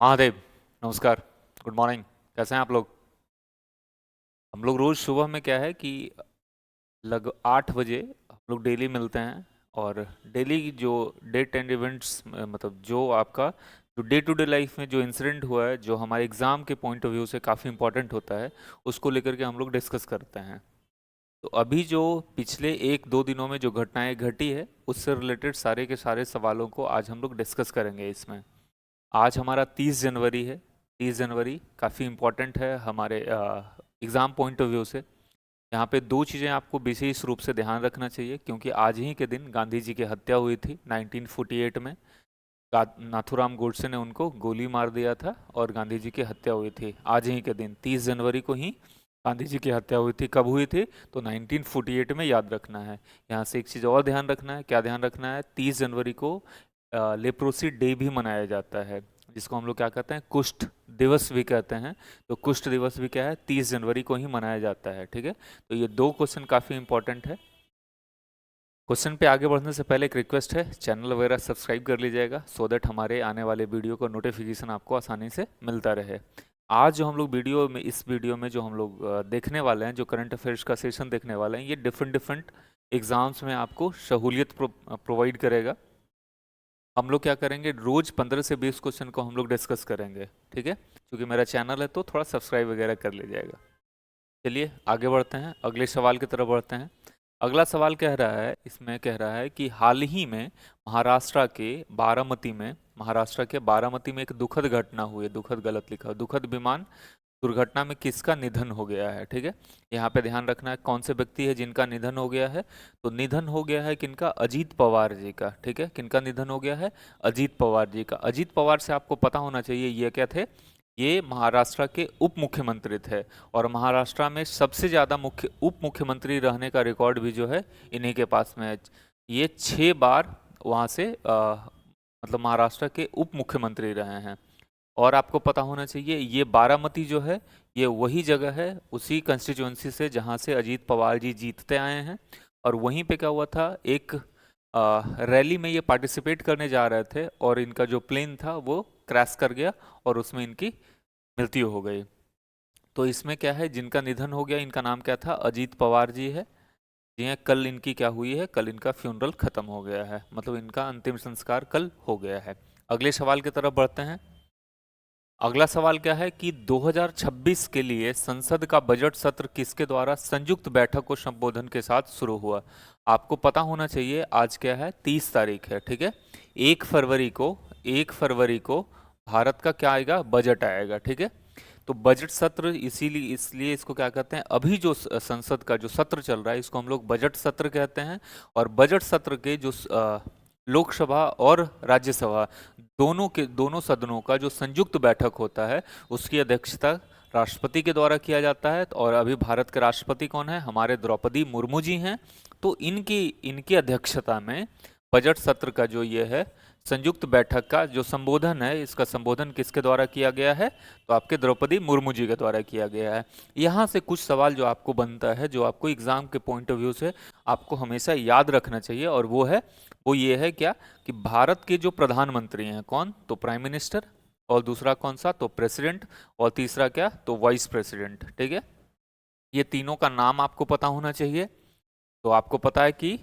महादेव, नमस्कार। Good morning. कैसे हैं आप लोग? हम लोग रोज़ सुबह में क्या है कि लगभग 8 बजे हम लोग डेली मिलते हैं। और डेली जो डेट एंड इवेंट्स, मतलब जो आपका जो डे टू डे लाइफ में जो इंसिडेंट हुआ है, जो हमारे एग्ज़ाम के पॉइंट ऑफ व्यू से काफ़ी इंपॉर्टेंट होता है, उसको लेकर के हम लोग डिस्कस करते हैं। तो अभी जो पिछले 1-2 दिनों में जो घटनाएं घटी है, उससे रिलेटेड सारे के सारे सवालों को आज हम लोग डिस्कस करेंगे इसमें। आज हमारा 30 जनवरी है। 30 जनवरी काफ़ी इम्पोर्टेंट है हमारे एग्ज़ाम पॉइंट ऑफ व्यू से। यहाँ पे दो चीज़ें आपको विशेष रूप से ध्यान रखना चाहिए, क्योंकि आज ही के दिन गांधी जी की हत्या हुई थी 1948 में। नाथूराम गोडसे ने उनको गोली मार दिया था और गांधी जी की हत्या हुई थी आज ही के दिन 30 जनवरी को ही। गांधी जी की हत्या हुई थी, कब हुई थी? तो 1948 में, याद रखना है। यहाँ से एक चीज़ और ध्यान रखना है। क्या ध्यान रखना है? 30 जनवरी को लेप्रोसी डे भी मनाया जाता है, जिसको हम लोग क्या कहते हैं, कुष्ठ दिवस भी कहते हैं। तो कुष्ठ दिवस भी क्या है, 30 जनवरी को ही मनाया जाता है। ठीक है, तो ये दो क्वेश्चन काफ़ी इंपॉर्टेंट है। क्वेश्चन पे आगे बढ़ने से पहले एक रिक्वेस्ट है, चैनल वगैरह सब्सक्राइब कर लीजिएगा, सो दैट हमारे आने वाले वीडियो का नोटिफिकेशन आपको आसानी से मिलता रहे। आज जो हम लोग इस वीडियो में जो हम लोग देखने वाले हैं, जो करंट अफेयर्स का सेशन देखने वाले हैं, ये डिफरेंट डिफरेंट एग्जाम्स में आपको सहूलियत प्रोवाइड करेगा। हम लोग क्या करेंगे, रोज 15 से 20 क्वेश्चन को हम लोग डिस्कस करेंगे। ठीक है, क्योंकि मेरा चैनल है तो थोड़ा सब्सक्राइब वगैरह कर लीजिएगा। चलिए आगे बढ़ते हैं, अगले सवाल की तरफ बढ़ते हैं। अगला सवाल कह रहा है, इसमें कह रहा है कि हाल ही में महाराष्ट्र के बारामती में एक दुखद घटना हुई है। दुखद गलत लिखा है, दुखद विमान दुर्घटना में किसका निधन हो गया है? ठीक है, यहाँ पे ध्यान रखना है कौन से व्यक्ति है जिनका निधन हो गया है। तो निधन हो गया है किनका? अजीत पवार जी का। ठीक है, किनका निधन हो गया है? अजीत पवार जी का। अजीत पवार से आपको पता होना चाहिए, ये क्या थे? ये महाराष्ट्र के उप मुख्यमंत्री थे। और महाराष्ट्र में सबसे ज़्यादा उप मुख्यमंत्री रहने का रिकॉर्ड भी जो है इन्हीं के पास में है। ये 6 बार वहाँ से मतलब महाराष्ट्र के उप मुख्यमंत्री रहे हैं। और आपको पता होना चाहिए, ये बारामती जो है, ये वही जगह है उसी कंस्टिट्यूंसी से जहाँ से अजीत पवार जी जीतते आए हैं। और वहीं पे क्या हुआ था, एक रैली में ये पार्टिसिपेट करने जा रहे थे और इनका जो प्लेन था वो क्रैश कर गया और उसमें इनकी मृत्यु हो गई। तो इसमें क्या है, जिनका निधन हो गया, इनका नाम क्या था? अजीत पवार जी है। जी हैं, कल इनकी क्या हुई है? कल इनका फ्यूनरल खत्म हो गया है, मतलब इनका अंतिम संस्कार कल हो गया है। अगले सवाल की तरफ बढ़ते हैं। अगला सवाल क्या है कि 2026 के लिए संसद का बजट सत्र किसके द्वारा संयुक्त बैठक को संबोधन के साथ शुरू हुआ? आपको पता होना चाहिए, आज क्या है? 30 तारीख है। ठीक है, 1 फरवरी को भारत का क्या आएगा? बजट आएगा। ठीक है, तो बजट सत्र इसीलिए इसलिए इसको क्या कहते हैं, अभी जो संसद का जो सत्र चल रहा है, इसको हम लोग बजट सत्र कहते हैं। और बजट सत्र के जो लोकसभा और राज्यसभा दोनों सदनों का जो संयुक्त बैठक होता है, उसकी अध्यक्षता राष्ट्रपति के द्वारा किया जाता है। और अभी भारत के राष्ट्रपति कौन है? हमारे द्रौपदी मुर्मू जी हैं। तो इनकी इनकी अध्यक्षता में बजट सत्र का जो ये है संयुक्त बैठक का जो संबोधन है, इसका संबोधन किसके द्वारा किया गया है? तो आपके द्रौपदी मुर्मू जी के द्वारा किया गया है। यहाँ से कुछ सवाल जो आपको बनता है, जो आपको एग्जाम के पॉइंट ऑफ व्यू से आपको हमेशा याद रखना चाहिए, और वो ये है क्या, कि भारत के जो प्रधानमंत्री हैं कौन? तो प्राइम मिनिस्टर। और दूसरा कौन सा? तो प्रेसिडेंट। और तीसरा क्या? तो वाइस प्रेसिडेंट। ठीक है, ये तीनों का नाम आपको पता होना चाहिए। तो आपको पता है कि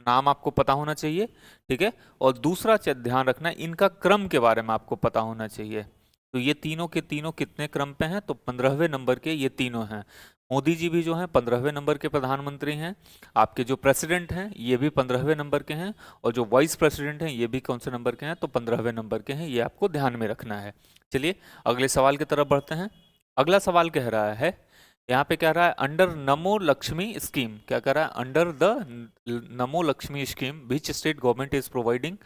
नाम आपको पता होना चाहिए। ठीक है, और दूसरा ध्यान रखना, इनका क्रम के बारे में आपको पता होना चाहिए। तो ये तीनों के तीनों कितने क्रम पे हैं? तो 15वें नंबर के ये तीनों हैं। मोदी जी भी जो हैं 15वें नंबर के प्रधानमंत्री हैं। आपके जो प्रेसिडेंट हैं ये भी 15वें नंबर के हैं। और जो वाइस प्रेसिडेंट हैं ये भी कौन से नंबर के हैं? तो 15वें नंबर के हैं। ये आपको ध्यान में रखना है। चलिए अगले सवाल की तरफ बढ़ते हैं। अगला सवाल कह रहा है, यहाँ पे कह रहा है अंडर नमो लक्ष्मी स्कीम। क्या कह रहा है? Under the Namo Lakshmi scheme which state government is providing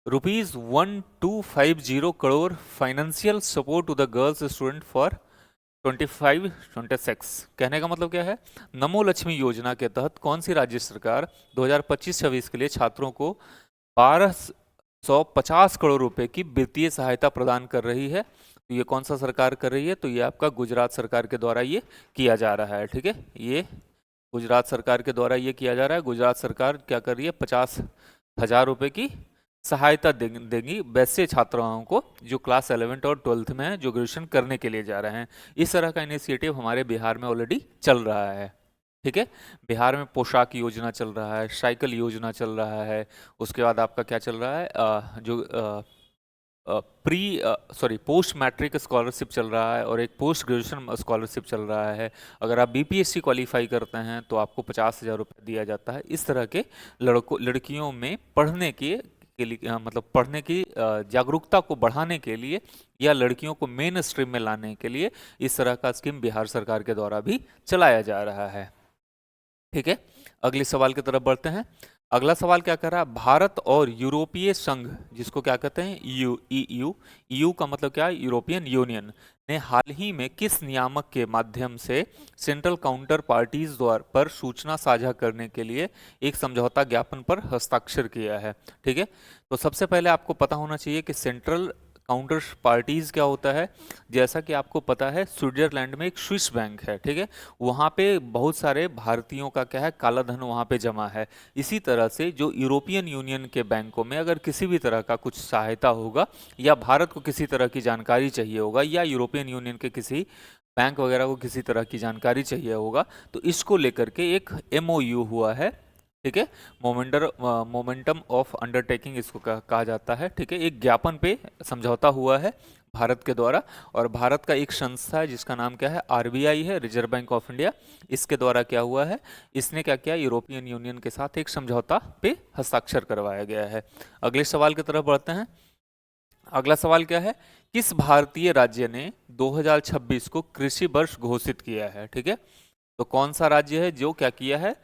₹1250 crore financial support to the girls student for 25-26। कहने का मतलब क्या है? नमो लक्ष्मी योजना के तहत कौन सी राज्य सरकार 2025-26 के लिए छात्रों को 1250 करोड़ रुपए की वित्तीय सहायता प्रदान कर रही है? तो ये कौन सा सरकार कर रही है? तो ये आपका गुजरात सरकार के द्वारा ये किया जा रहा है। ठीक है, ये गुजरात सरकार के द्वारा ये किया जा रहा है। गुजरात सरकार क्या कर रही है? 50,000 रुपए की सहायता देंगी वैसे छात्राओं को जो क्लास 11th और 12th में हैं, जो ग्रेजुएशन करने के लिए जा रहे हैं। इस तरह का इनिशिएटिव हमारे बिहार में ऑलरेडी चल रहा है। ठीक है, बिहार में पोशाक योजना चल रहा है, साइकिल योजना चल रहा है, उसके बाद आपका क्या चल रहा है, जो pre sorry post matric scholarship चल रहा है, और एक पोस्ट ग्रेजुएशन स्कॉलरशिप चल रहा है। अगर आप बीपीएससी क्वालिफाई करते हैं तो आपको 50,000 रुपये दिया जाता है। इस तरह के लड़कियों में पढ़ने के लिए मतलब पढ़ने की जागरूकता को बढ़ाने के लिए या लड़कियों को मेन स्ट्रीम में लाने के लिए इस तरह का स्कीम बिहार सरकार के द्वारा भी चलाया जा रहा है। ठीक है, अगले सवाल की तरफ बढ़ते हैं। अगला सवाल क्या कर रहा है, भारत और यूरोपीय संघ, जिसको क्या कहते हैं ईयू का मतलब क्या है, यूरोपियन यूनियन, ने हाल ही में किस नियामक के माध्यम से सेंट्रल काउंटर पार्टीज द्वारा पर सूचना साझा करने के लिए एक समझौता ज्ञापन पर हस्ताक्षर किया है। ठीक है, तो सबसे पहले आपको पता होना चाहिए कि सेंट्रल काउंटर पार्टीज क्या होता है। जैसा कि आपको पता है, स्विट्जरलैंड में एक स्विस बैंक है। ठीक है, वहाँ पे बहुत सारे भारतीयों का क्या है, काला धन वहाँ पे जमा है। इसी तरह से जो यूरोपियन यूनियन के बैंकों में अगर किसी भी तरह का कुछ सहायता होगा या भारत को किसी तरह की जानकारी चाहिए होगा या यूरोपियन यूनियन के किसी बैंक वगैरह को किसी तरह की जानकारी चाहिए होगा, तो इसको लेकर के एक एमओयू हुआ है। ठीक है, मोमेंटम ऑफ अंडरटेकिंग इसको कहा जाता है। ठीक है, एक ज्ञापन पे समझौता हुआ है भारत के द्वारा, और भारत का एक संस्था है जिसका नाम क्या है, आरबीआई है, रिजर्व बैंक ऑफ इंडिया। इसके द्वारा क्या हुआ है, इसने क्या किया, यूरोपियन यूनियन के साथ एक समझौता पे हस्ताक्षर करवाया गया है। अगले सवाल की तरफ बढ़ते हैं। अगला सवाल क्या है, किस भारतीय राज्य ने 2026 को कृषि वर्ष घोषित किया है। ठीक है, तो कौन सा राज्य है जो क्या किया है,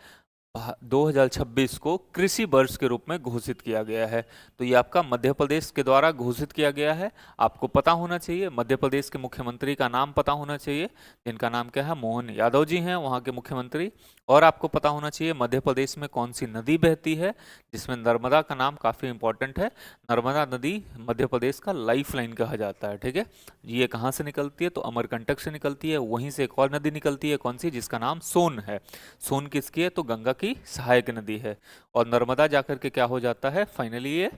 2026 को कृषि वर्ष के रूप में घोषित किया गया है। तो ये आपका मध्य प्रदेश के द्वारा घोषित किया गया है। आपको पता होना चाहिए, मध्य प्रदेश के मुख्यमंत्री का नाम पता होना चाहिए, जिनका नाम क्या है, मोहन यादव जी हैं वहाँ के मुख्यमंत्री। और आपको पता होना चाहिए मध्य प्रदेश में कौन सी नदी बहती है, जिसमें नर्मदा का नाम काफ़ी इंपॉर्टेंट है। नर्मदा नदी मध्य प्रदेश का लाइफ लाइन कहा जाता है। ठीक है, ये कहाँ से निकलती है, तो अमरकंटक से निकलती है। वहीं से एक और नदी निकलती है, कौन सी, जिसका नाम सोन है। सोन किसकी है, तो गंगा की सहायक नदी है। और नर्मदा जाकर के क्या हो जाता है, फाइनली ये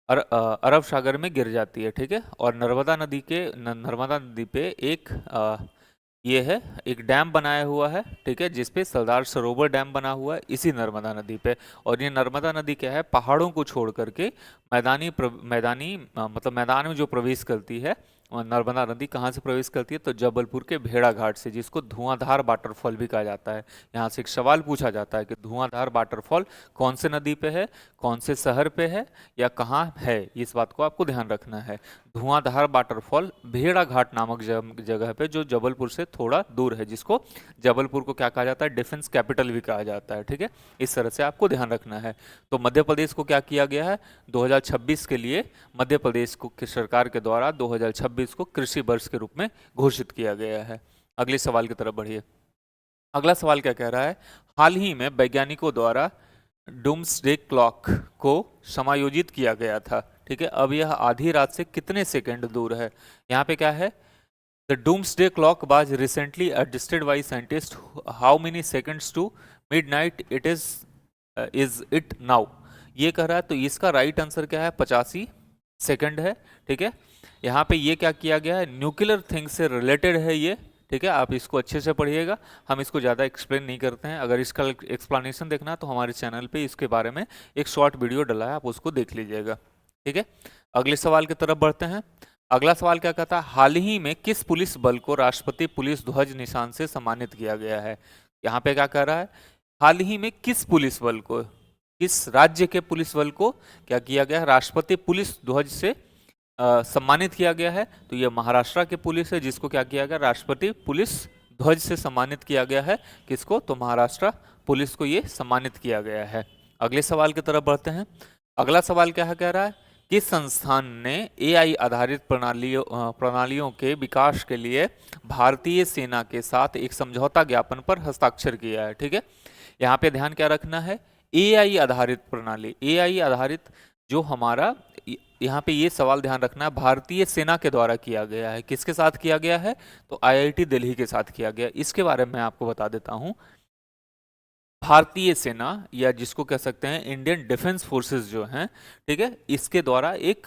अरब सागर में गिर जाती है। ठीक है, और नर्मदा नदी पे एक ये है, एक डैम बनाया हुआ है। ठीक है, जिसपे सरदार सरोवर डैम बना हुआ है इसी नर्मदा नदी पे। और ये नर्मदा नदी क्या है, पहाड़ों को छोड़ करके मतलब मैदान में जो प्रवेश करती है। और नर्मदा नदी कहाँ से प्रवेश करती है, तो जबलपुर के भेड़ा घाट से, जिसको धुआंधार वाटरफॉल भी कहा जाता है। यहाँ से एक सवाल पूछा जाता है कि धुआंधार वाटरफॉल कौन से नदी पे है, कौन से शहर पे है, या कहाँ है, इस बात को आपको ध्यान रखना है। धुआंधार वाटरफॉल भेड़ा घाट नामक जगह पे, जो जबलपुर से थोड़ा दूर है, जिसको जबलपुर को क्या कहा जाता है, डिफेंस कैपिटल भी कहा जाता है। ठीक है, इस तरह से आपको ध्यान रखना है। तो मध्य प्रदेश को क्या किया गया है, 2026 के लिए मध्य प्रदेश को की सरकार के द्वारा 2026 को कृषि वर्ष के रूप में घोषित किया गया है। अगले सवाल की तरफ बढ़िए। अगला सवाल क्या कह रहा है, हाल ही में वैज्ञानिकों द्वारा डूम्सडे क्लॉक को समायोजित किया गया था। ठीक है, अब यह आधी रात से कितने सेकंड दूर है। यहाँ पे क्या है, the doomsday clock was recently adjusted by scientist, how many seconds to midnight it is it now. ये कह रहा है, तो इसका राइट आंसर क्या है, 85 सेकंड है। ठीक है, यहाँ पे ये क्या किया गया है, न्यूक्लियर थिंग से रिलेटेड है ये। ठीक है, आप इसको अच्छे से पढ़िएगा, हम इसको ज़्यादा एक्सप्लेन नहीं करते हैं। अगर इसका एक्सप्लेनेशन देखना है तो हमारे चैनल पे इसके बारे में एक शॉर्ट वीडियो डला है, आप उसको देख लीजिएगा। ठीक है, अगले सवाल की तरफ बढ़ते हैं। अगला सवाल क्या कहता है, हाल ही में किस पुलिस बल को राष्ट्रपति पुलिस ध्वज निशान से सम्मानित किया गया है। यहाँ पे क्या कह रहा है, हाल ही में किस पुलिस बल को, किस राज्य के पुलिस बल को क्या किया गया है, राष्ट्रपति पुलिस ध्वज से सम्मानित किया गया है। तो ये महाराष्ट्र के पुलिस है, जिसको क्या किया गया, राष्ट्रपति पुलिस ध्वज से सम्मानित किया गया है। किसको, तो महाराष्ट्र पुलिस को ये सम्मानित किया गया है। अगले सवाल की तरफ बढ़ते हैं। अगला सवाल क्या कह रहा है, किस संस्थान ने एआई आधारित प्रणालियों के विकास के लिए भारतीय सेना के साथ एक समझौता ज्ञापन पर हस्ताक्षर किया है। ठीक है, यहाँ पे ध्यान क्या रखना है, एआई आधारित प्रणाली, एआई आधारित जो हमारा, यहाँ पे ये सवाल ध्यान रखना है, भारतीय सेना के द्वारा किया गया है। किसके साथ किया गया है, तो आईआईटी दिल्ली के साथ किया गया। इसके बारे में आपको बता देता हूँ। भारतीय सेना या जिसको कह सकते हैं इंडियन डिफेंस फोर्सेस जो हैं, ठीक है, इसके द्वारा एक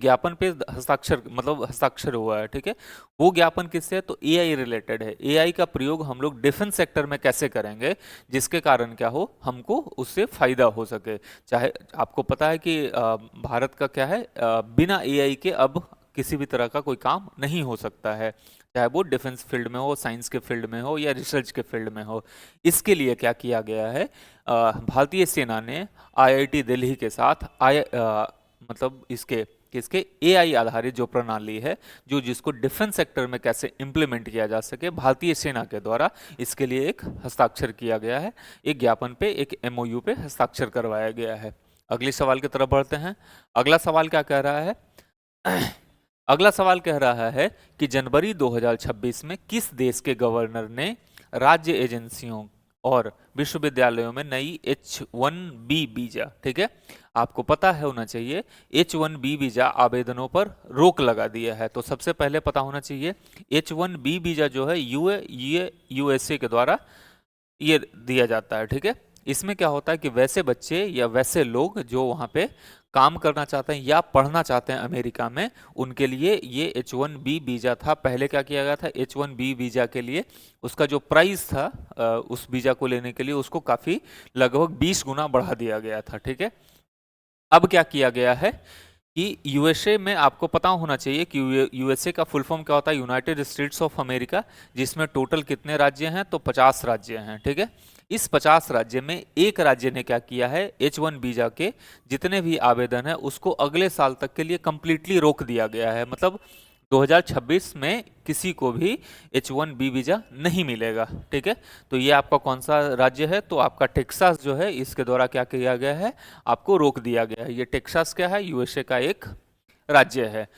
ज्ञापन पे हस्ताक्षर मतलब हस्ताक्षर हुआ है, ठीक है। वो ज्ञापन किससे है? तो एआई रिलेटेड है। एआई का प्रयोग हम लोग डिफेंस सेक्टर में कैसे करेंगे जिसके कारण क्या हो, हमको उससे फायदा हो सके। चाहे आपको पता है कि भारत का क्या है, बिना एआई के अब किसी भी तरह का कोई काम नहीं हो सकता है, चाहे वो डिफेंस फील्ड में हो, साइंस के फील्ड में हो या रिसर्च के फील्ड में हो। इसके लिए क्या किया गया है, भारतीय सेना ने आईआईटी दिल्ली के साथ मतलब इसके किसके एआई आधारित जो प्रणाली है, जो जिसको डिफेंस सेक्टर में कैसे इंप्लीमेंट किया जा सके, भारतीय सेना के द्वारा इसके लिए एक हस्ताक्षर किया गया है। एक ज्ञापन पे, एक एमओयू पे हस्ताक्षर करवाया गया है। अगले सवाल की तरफ बढ़ते हैं। अगला सवाल क्या कह रहा है? अगला सवाल कह रहा है कि जनवरी 2026 में किस देश के गवर्नर ने राज्य एजेंसियों और विश्वविद्यालयों में नई H1B वीजा, ठीक है, आपको पता है होना चाहिए, H1B वीजा आवेदनों पर रोक लगा दिया है। तो सबसे पहले पता होना चाहिए H1B वीजा जो है यूएसए के द्वारा ये दिया जाता है, ठीक है। इसमें क्या होता है कि वैसे बच्चे या वैसे लोग जो वहाँ पे काम करना चाहते हैं या पढ़ना चाहते हैं अमेरिका में, उनके लिए ये H1B वीजा था। पहले क्या किया गया था, H1B वीजा के लिए उसका जो प्राइस था उस वीजा को लेने के लिए उसको काफ़ी लगभग 20 गुना बढ़ा दिया गया था, ठीक है। अब क्या किया गया है कि यूएसए में आपको पता होना चाहिए कि यूएसए का फुल फॉर्म क्या होता है, यूनाइटेड स्टेट्स ऑफ अमेरिका, जिसमें टोटल कितने राज्य हैं, तो 50 राज्य हैं, ठीक है। इस 50 राज्य में एक राज्य ने क्या किया है, H1 वीजा के जितने भी आवेदन है उसको अगले साल तक के लिए कंप्लीटली रोक दिया गया है। मतलब 2026 में किसी को भी H1B वीजा नहीं मिलेगा, ठीक है। तो ये आपका कौन सा राज्य है, तो आपका टेक्सास जो है, इसके द्वारा क्या किया गया है, आपको रोक दिया गया है। ये टेक्सास क्या है, यूएसए का एक राज्य है।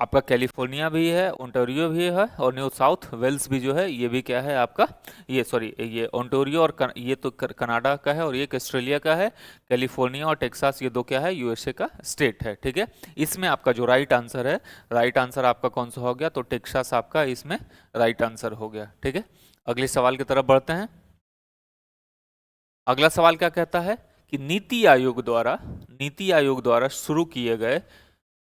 आपका कैलिफोर्निया भी है, ओंटारियो भी है, और न्यू साउथ वेल्स भी जो है ये भी क्या है आपका, ये सॉरी ये ओंटारियो और ये तो कनाडा का है और ये ऑस्ट्रेलिया का है। कैलिफोर्निया और टेक्सास ये दो क्या है, यूएसए का स्टेट है, ठीक है। इसमें आपका जो राइट आंसर है, राइट आंसर आपका कौन सा हो गया, तो टेक्सास आपका इसमें राइट आंसर हो गया, ठीक है। अगले सवाल की तरफ बढ़ते हैं। अगला सवाल क्या कहता है कि नीति आयोग द्वारा शुरू किए गए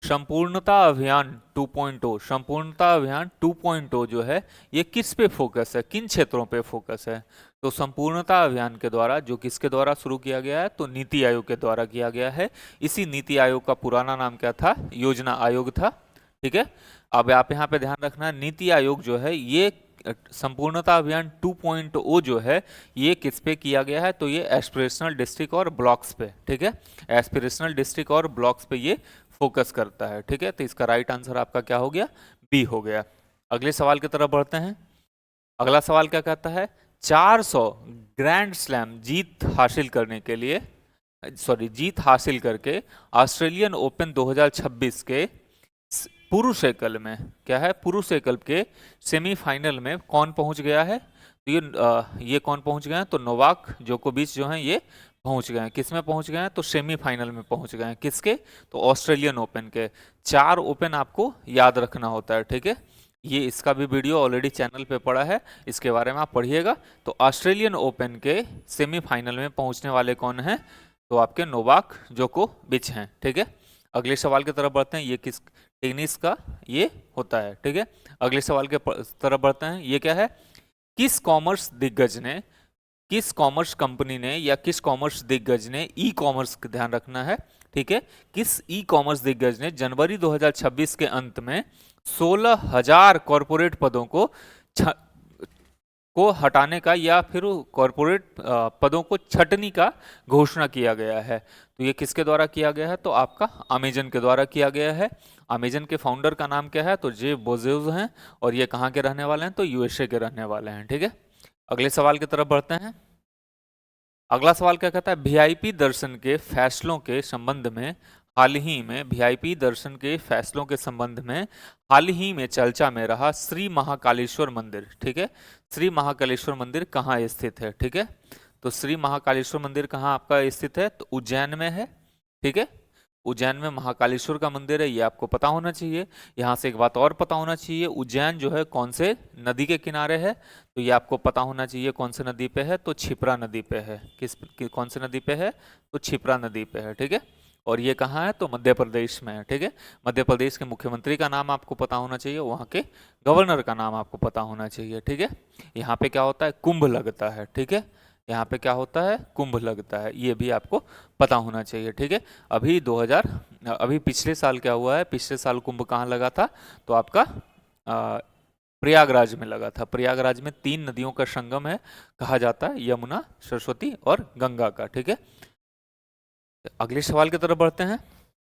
संपूर्णता अभियान 2.0, संपूर्णता अभियान 2.0 जो है ये किस पे फोकस है, किन क्षेत्रों पे फोकस है? तो संपूर्णता अभियान के द्वारा जो किसके द्वारा शुरू किया गया है, तो नीति आयोग के द्वारा किया गया है। इसी नीति आयोग का पुराना नाम क्या था, योजना आयोग था, ठीक है। अब आप यहाँ पे ध्यान रखना, नीति आयोग जो है ये संपूर्णता अभियान 2.0 जो है ये किस पे किया गया है, तो ये एस्पिरेशनल डिस्ट्रिक्ट और ब्लॉक्स पे, ठीक है, एस्पिरेशनल डिस्ट्रिक्ट और ब्लॉक्स पे ये फोकस करता है, ठीक है। तो इसका राइट आंसर आपका क्या हो गया, बी हो गया। अगले सवाल की तरफ बढ़ते हैं। अगला सवाल क्या कहता है, 400 ग्रैंड स्लैम जीत हासिल करके ऑस्ट्रेलियन ओपन 2026 के पुरुष एकल में क्या है, पुरुष एकल के सेमीफाइनल में कौन पहुंच गया है, तो ये कौन पहुंच गए हैं, तो नोवाक जोकोविच जो हैं ये पहुंच गए हैं। किस में पहुंच गए हैं, तो सेमीफाइनल में पहुंच गए हैं। किसके, तो ऑस्ट्रेलियन ओपन के। 4 ओपन आपको याद रखना होता है, ठीक है। ये इसका भी वीडियो ऑलरेडी चैनल पे पड़ा है, इसके बारे में आप पढ़िएगा। तो ऑस्ट्रेलियन ओपन के सेमीफाइनल में पहुंचने वाले कौन हैं, तो आपके नोवाक जोकोविच हैं, ठीक है। अगले सवाल की तरफ बढ़ते हैं। ये किस टेनिस का ये होता है, ठीक है। अगले सवाल के तरफ बढ़ते हैं। ये क्या है, किस कॉमर्स दिग्गज ने, किस कॉमर्स कंपनी ने या किस कॉमर्स दिग्गज ने ई कॉमर्स का ध्यान रखना है, ठीक है, किस ई कॉमर्स दिग्गज ने जनवरी 2026 के अंत में 16,000 कॉरपोरेट पदों को हटाने का या फिर कॉरपोरेट पदों को छटनी का घोषणा किया गया है। तो ये किसके द्वारा किया गया है, तो आपका अमेजन के द्वारा किया गया है। अमेजन के फाउंडर का नाम क्या है, तो जेफ बेजोस हैं, और ये कहाँ के रहने वाले हैं, तो यूएसए के रहने वाले हैं, ठीक है। अगले सवाल की तरफ बढ़ते हैं। अगला सवाल क्या कहता है, वीआईपी दर्शन के फैसलों के संबंध में हाल ही में वीआईपी दर्शन के फैसलों के संबंध में हाल ही में चर्चा में रहा श्री महाकालेश्वर मंदिर, ठीक है। श्री महाकालेश्वर मंदिर कहाँ स्थित है, ठीक है। तो श्री महाकालेश्वर मंदिर कहाँ आपका स्थित है, तो उज्जैन में है, ठीक है। उज्जैन में महाकालेश्वर का मंदिर है, ये आपको पता होना चाहिए। यहाँ से एक बात और पता होना चाहिए, उज्जैन जो है कौन से नदी के किनारे है, तो ये आपको पता होना चाहिए कौन से नदी पे है, तो क्षिप्रा नदी पे है। कौन से नदी पे है, तो क्षिप्रा नदी पे है, ठीक है। और ये कहाँ है, तो मध्य प्रदेश में है, ठीक है। मध्य प्रदेश के मुख्यमंत्री का नाम आपको पता होना चाहिए, वहाँ के गवर्नर का नाम आपको पता होना चाहिए, ठीक है। यहाँ पे क्या होता है, कुंभ लगता है, ठीक है। यहाँ पे क्या होता है, कुंभ लगता है, ये भी आपको पता होना चाहिए, ठीक है। अभी पिछले साल क्या हुआ है, पिछले साल कुंभ कहाँ लगा था, तो आपका प्रयागराज में लगा था। प्रयागराज में 3 नदियों का संगम है, कहा जाता है यमुना, सरस्वती और गंगा का, ठीक है। अगले सवाल की तरफ बढ़ते हैं।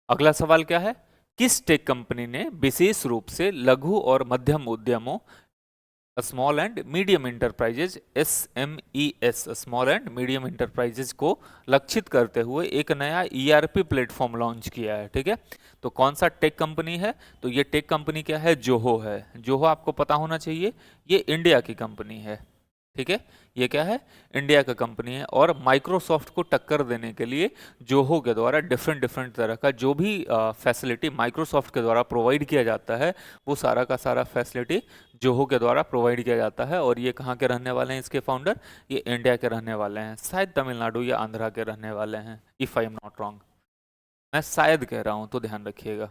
अगला सवाल क्या है, किस टेक कंपनी ने विशेष रूप से लघु और मध्यम उद्यमों, small and medium enterprises, SMES, small and medium enterprises को लक्षित करते हुए एक नया ERP प्लेटफॉर्म लॉन्च किया है, ठीक है। तो कौन सा टेक कंपनी है, तो ये टेक कंपनी क्या है, जोहो है। जोहो आपको पता होना चाहिए, ये इंडिया की कंपनी है, ठीक है। ये क्या है, इंडिया का कंपनी है। और माइक्रोसॉफ्ट को टक्कर देने के लिए जोहो के द्वारा डिफरेंट डिफरेंट तरह का जो भी फैसिलिटी माइक्रोसॉफ्ट के द्वारा प्रोवाइड किया जाता है, वो सारा का सारा फैसिलिटी जोहो के द्वारा प्रोवाइड किया जाता है। और ये कहाँ के रहने वाले हैं, इसके फाउंडर, ये इंडिया के रहने वाले हैं, शायद तमिलनाडु या आंध्रा के रहने वाले हैं, if I am not wrong. मैं शायद कह रहा हूँ, तो ध्यान रखिएगा।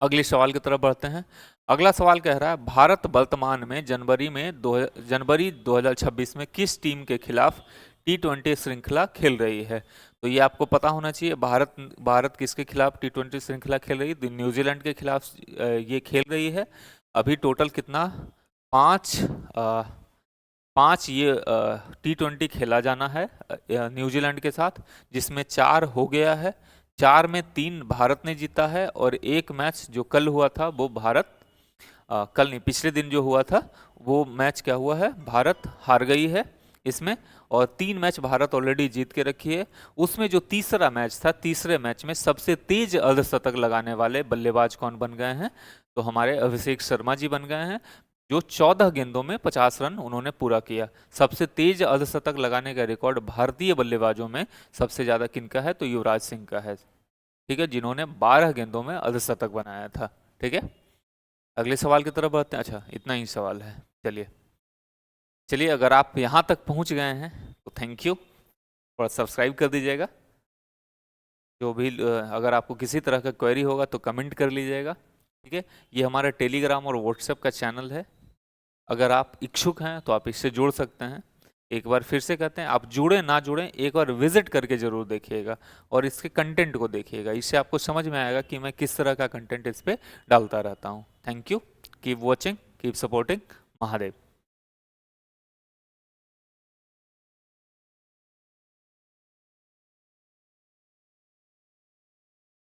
अगले सवाल की तरफ बढ़ते हैं। अगला सवाल कह रहा है, भारत वर्तमान में जनवरी 2026 में किस टीम के खिलाफ T20 श्रृंखला खेल रही है। तो ये आपको पता होना चाहिए, भारत किसके खिलाफ T20 श्रृंखला खेल रही है, न्यूजीलैंड के खिलाफ ये खेल रही है। अभी टोटल कितना, 5 ये T20 खेला जाना है न्यूजीलैंड के साथ, जिसमें 4 हो गया है। 4 में 3 भारत ने जीता है, और एक मैच जो कल हुआ था वो कल नहीं, पिछले दिन जो हुआ था वो मैच क्या हुआ है, भारत हार गई है इसमें। और 3 मैच भारत ऑलरेडी जीत के रखी है। उसमें जो तीसरा मैच था, तीसरे मैच में सबसे तेज अर्धशतक लगाने वाले बल्लेबाज कौन बन गए हैं, तो हमारे अभिषेक शर्मा जी बन गए हैं, जो 14 गेंदों में 50 रन उन्होंने पूरा किया। सबसे तेज अर्धशतक लगाने का रिकॉर्ड भारतीय बल्लेबाजों में सबसे ज्यादा किनका है, तो युवराज सिंह का है, ठीक है, जिन्होंने 12 गेंदों में अर्धशतक बनाया था, ठीक है। अगले सवाल की तरफ बढ़ते हैं। अच्छा, इतना ही सवाल है, चलिए अगर आप यहाँ तक पहुँच गए हैं तो थैंक यू, और सब्सक्राइब कर दीजिएगा। जो भी अगर आपको किसी तरह का क्वेरी होगा तो कमेंट कर लीजिएगा, ठीक है। ये हमारा टेलीग्राम और व्हाट्सएप का चैनल है, अगर आप इच्छुक हैं तो आप इससे जुड़ सकते हैं। एक बार फिर से कहते हैं, आप जुड़े ना जुड़े, एक बार विजिट करके जरूर देखिएगा और इसके कंटेंट को देखिएगा, इससे आपको समझ में आएगा कि मैं किस तरह का कंटेंट इस पे डालता रहता हूँ। Thank you, keep watching, keep supporting, Mahadev.